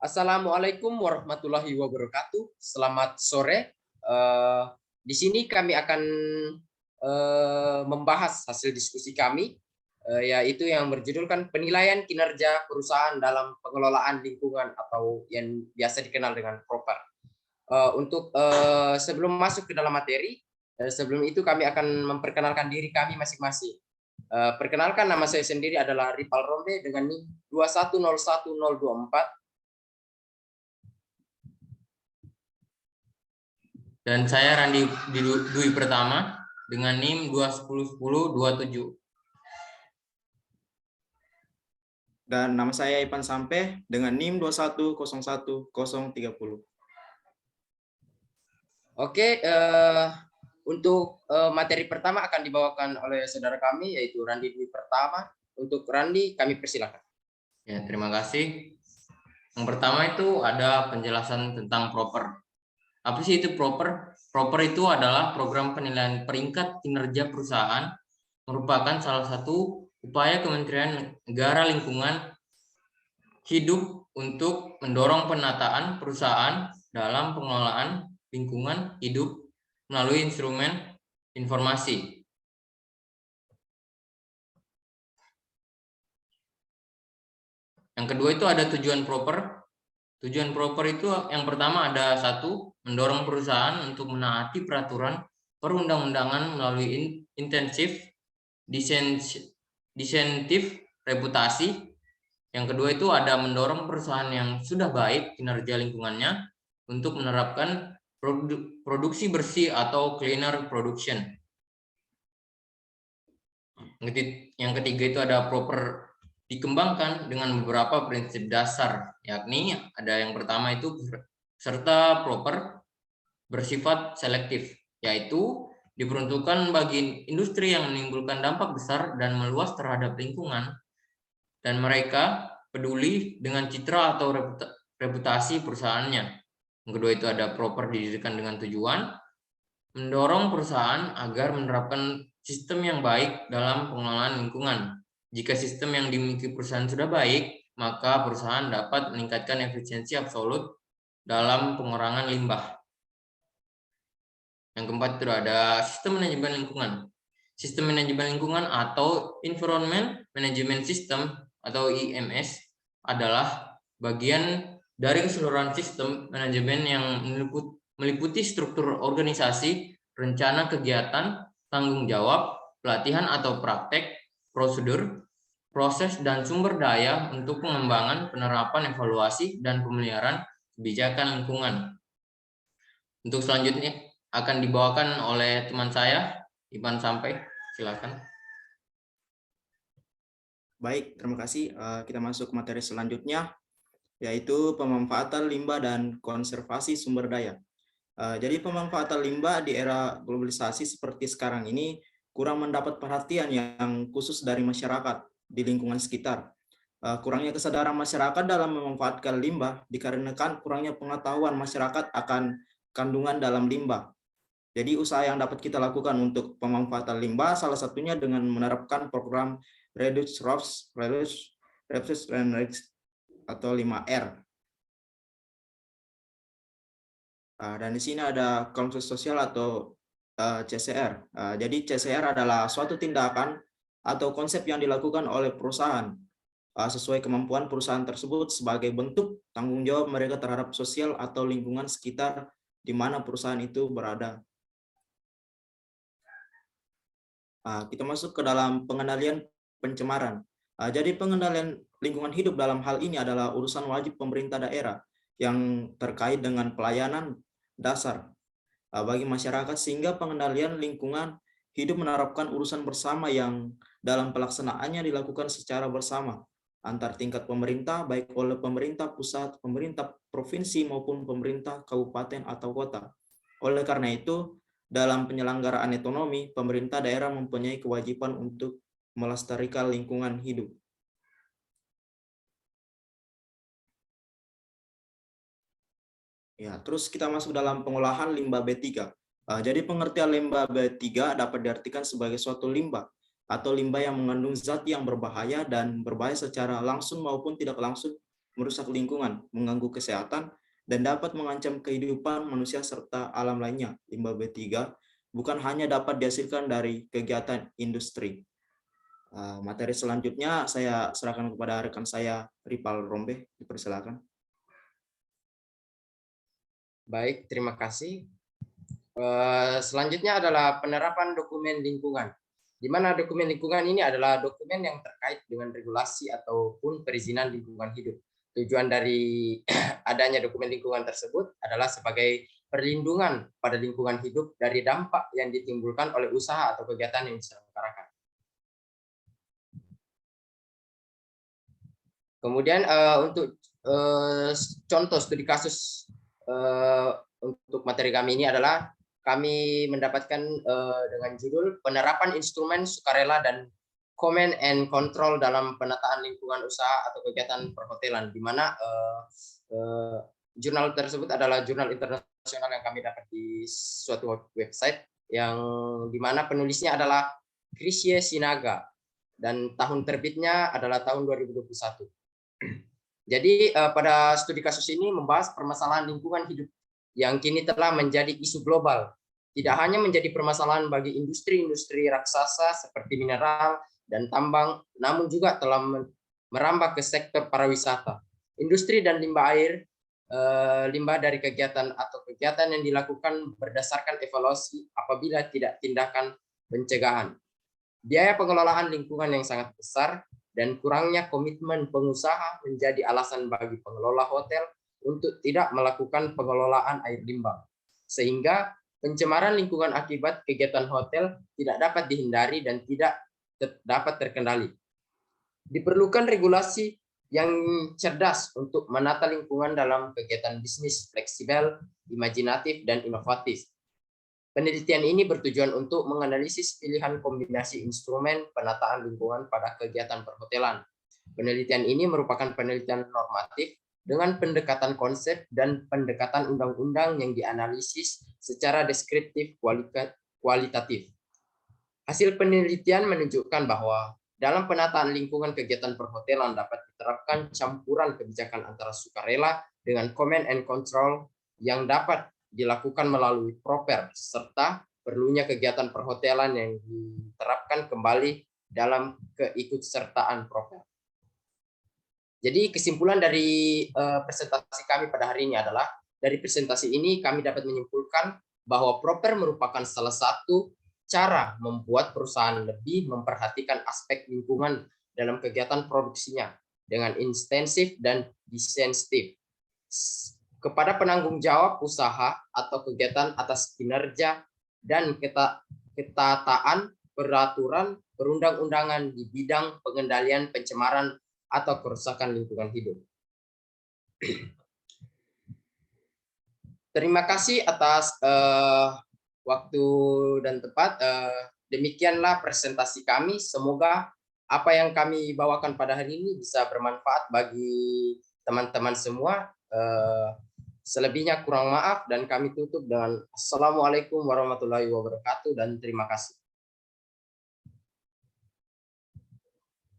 Assalamualaikum warahmatullahi wabarakatuh. Selamat sore. Eh, di sini kami akan membahas hasil diskusi kami, yaitu yang berjudulkan penilaian kinerja perusahaan dalam pengelolaan lingkungan atau yang biasa dikenal dengan proper. Sebelum masuk ke dalam materi, sebelum itu kami akan memperkenalkan diri kami masing-masing. Perkenalkan, nama saya sendiri adalah Ripal Rombe dengan NIM 2101024. Dan saya Randi Dwi Pertama dengan NIM 2101027. Dan nama saya Ipan Sampe dengan NIM 2101030. Oke, untuk materi pertama akan dibawakan oleh saudara kami, yaitu Randi Dwi Pertama. Untuk Randi, kami persilakan. Ya, terima kasih. Yang pertama itu ada penjelasan tentang proper. Apa sih itu proper? Proper itu adalah program penilaian peringkat kinerja perusahaan, merupakan salah satu upaya Kementerian Negara Lingkungan Hidup untuk mendorong penataan perusahaan dalam pengelolaan lingkungan hidup melalui instrumen informasi. Yang kedua itu ada tujuan proper. Tujuan proper itu yang pertama ada satu, mendorong perusahaan untuk menaati peraturan perundang-undangan melalui intensif disentif reputasi. Yang kedua itu ada mendorong perusahaan yang sudah baik kinerja lingkungannya untuk menerapkan produksi bersih atau cleaner production. Yang ketiga itu ada proper dikembangkan dengan beberapa prinsip dasar, yakni ada yang pertama itu serta proper bersifat selektif, yaitu diperuntukkan bagi industri yang menimbulkan dampak besar dan meluas terhadap lingkungan, dan mereka peduli dengan citra atau reputasi perusahaannya. Yang kedua itu ada proper didirikan dengan tujuan mendorong perusahaan agar menerapkan sistem yang baik dalam pengelolaan lingkungan. Jika sistem yang dimiliki perusahaan sudah baik, maka perusahaan dapat meningkatkan efisiensi absolut dalam pengurangan limbah. Yang keempat itu ada sistem manajemen lingkungan. Sistem manajemen lingkungan atau Environment Management System atau IMS adalah bagian dari keseluruhan sistem manajemen yang meliputi struktur organisasi, rencana kegiatan, tanggung jawab, pelatihan atau praktek, prosedur, proses, dan sumber daya untuk pengembangan, penerapan, evaluasi, dan pemeliharaan kebijakan lingkungan. Untuk selanjutnya akan dibawakan oleh teman saya, Ipan Sampe. Silakan. Baik, terima kasih. Kita masuk ke materi selanjutnya, yaitu pemanfaatan limbah dan konservasi sumber daya. Jadi pemanfaatan limbah di era globalisasi seperti sekarang ini kurang mendapat perhatian yang khusus dari masyarakat di lingkungan sekitar. Kurangnya kesadaran masyarakat dalam memanfaatkan limbah dikarenakan kurangnya pengetahuan masyarakat akan kandungan dalam limbah. Jadi usaha yang dapat kita lakukan untuk pemanfaatan limbah salah satunya dengan menerapkan program Reduce, and atau 5R. Dan di sini ada konsep sosial atau CSR. Jadi CSR adalah suatu tindakan atau konsep yang dilakukan oleh perusahaan sesuai kemampuan perusahaan tersebut sebagai bentuk tanggung jawab mereka terhadap sosial atau lingkungan sekitar di mana perusahaan itu berada. Kita masuk ke dalam pengendalian pencemaran. Jadi pengendalian lingkungan hidup dalam hal ini adalah urusan wajib pemerintah daerah yang terkait dengan pelayanan dasar bagi masyarakat, sehingga pengendalian lingkungan hidup menerapkan urusan bersama yang dalam pelaksanaannya dilakukan secara bersama antar tingkat pemerintah, baik oleh pemerintah pusat, pemerintah provinsi maupun pemerintah kabupaten atau kota. Oleh karena itu, dalam penyelenggaraan ekonomi, pemerintah daerah mempunyai kewajiban untuk melestarikan lingkungan hidup. Ya, terus kita masuk dalam pengolahan limbah B3. Jadi pengertian limbah B3 dapat diartikan sebagai suatu limbah atau limbah yang mengandung zat yang berbahaya dan berbahaya secara langsung maupun tidak langsung merusak lingkungan, mengganggu kesehatan, dan dapat mengancam kehidupan manusia serta alam lainnya. Limbah B3 bukan hanya dapat dihasilkan dari kegiatan industri. Materi selanjutnya saya serahkan kepada rekan saya, Ripal Rombe. Dipersilakan. Baik, terima kasih. Selanjutnya adalah penerapan dokumen lingkungan. Di mana dokumen lingkungan ini adalah dokumen yang terkait dengan regulasi ataupun perizinan lingkungan hidup. Tujuan dari adanya dokumen lingkungan tersebut adalah sebagai perlindungan pada lingkungan hidup dari dampak yang ditimbulkan oleh usaha atau kegiatan yang diselenggarakan. Kemudian untuk contoh studi kasus untuk materi kami ini adalah kami mendapatkan dengan judul penerapan instrumen sukarela dan command and control dalam penataan lingkungan usaha atau kegiatan perhotelan, di mana jurnal tersebut adalah jurnal internasional yang kami dapat di suatu website yang di mana penulisnya adalah Krisye Sinaga dan tahun terbitnya adalah tahun 2021. Jadi pada studi kasus ini membahas permasalahan lingkungan hidup yang kini telah menjadi isu global. Tidak hanya menjadi permasalahan bagi industri-industri raksasa seperti mineral dan tambang, namun juga telah merambah ke sektor pariwisata. Industri dan limbah air, limbah dari kegiatan atau kegiatan yang dilakukan berdasarkan evaluasi apabila tidak tindakan pencegahan. Biaya pengelolaan lingkungan yang sangat besar dan kurangnya komitmen pengusaha menjadi alasan bagi pengelola hotel untuk tidak melakukan pengelolaan air limbah. Sehingga pencemaran lingkungan akibat kegiatan hotel tidak dapat dihindari dan tidak dapat terkendali. Diperlukan regulasi yang cerdas untuk menata lingkungan dalam kegiatan bisnis fleksibel, imajinatif, dan inovatif. Penelitian ini bertujuan untuk menganalisis pilihan kombinasi instrumen penataan lingkungan pada kegiatan perhotelan. Penelitian ini merupakan penelitian normatif dengan pendekatan konsep dan pendekatan undang-undang yang dianalisis secara deskriptif kualitatif. Hasil penelitian menunjukkan bahwa dalam penataan lingkungan kegiatan perhotelan dapat diterapkan campuran kebijakan antara sukarela dengan command and control yang dapat dilakukan melalui proper, serta perlunya kegiatan perhotelan yang diterapkan kembali dalam keikutsertaan proper. Jadi kesimpulan dari presentasi kami pada hari ini adalah, dari presentasi ini kami dapat menyimpulkan bahwa proper merupakan salah satu cara membuat perusahaan lebih memperhatikan aspek lingkungan dalam kegiatan produksinya dengan intensif dan disensitif kepada penanggung jawab usaha atau kegiatan atas kinerja dan ketataan peraturan perundang-undangan di bidang pengendalian pencemaran atau kerusakan lingkungan hidup. Terima kasih atas waktu dan tempat. Demikianlah presentasi kami. Semoga apa yang kami bawakan pada hari ini bisa bermanfaat bagi teman-teman semua. Selebihnya kurang maaf dan kami tutup dengan Assalamualaikum warahmatullahi wabarakatuh dan terima kasih.